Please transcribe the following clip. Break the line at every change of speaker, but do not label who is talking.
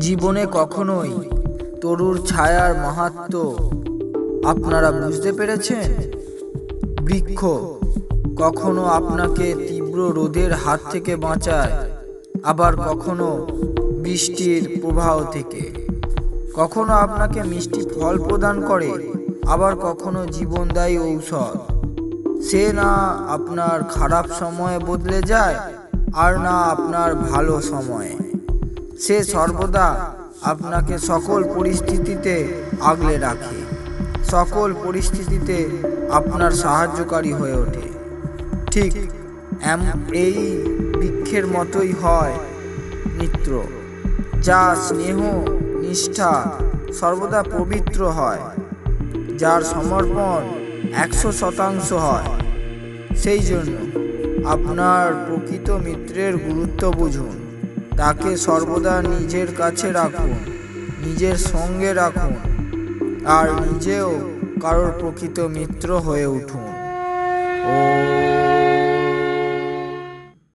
জীবনে কখনোই তরুর ছায়ার মাহাত্ম্য আপনারা বুঝতে পেরেছেন? বৃক্ষ কখনো আপনাকে তীব্র রোদের হাত থেকে বাঁচায়, আবার কখনো বৃষ্টির প্রবাহ থেকে। কখনো আপনাকে মিষ্টি ফল প্রদান করে, আবার কখনো জীবনদায়ী ঔষধ। সে না আপনার খারাপ সময়ে বদলে যায়, আর না আপনার ভালো সময়ে। সে সর্বদা আপনাকে সকল পরিস্থিতিতে আগলে রাখে, সকল পরিস্থিতিতে আপনার সাহায্যকারী হয়ে ওঠে। ঠিক এই বৃক্ষের মতোই হয় মিত্র, যা স্নেহ নিষ্ঠা সর্বদা পবিত্র হয়, যার সমর্পণ 100% হয়। সেই জন্য আপনার প্রকৃত মিত্রের গুরুত্ব বুঝুন, তাকে সর্বদা নিজের কাছে রাখুন, নিজের সঙ্গে রাখুন, আর নিজেও কারোর প্রকৃত মিত্র হয়ে উঠুন। ও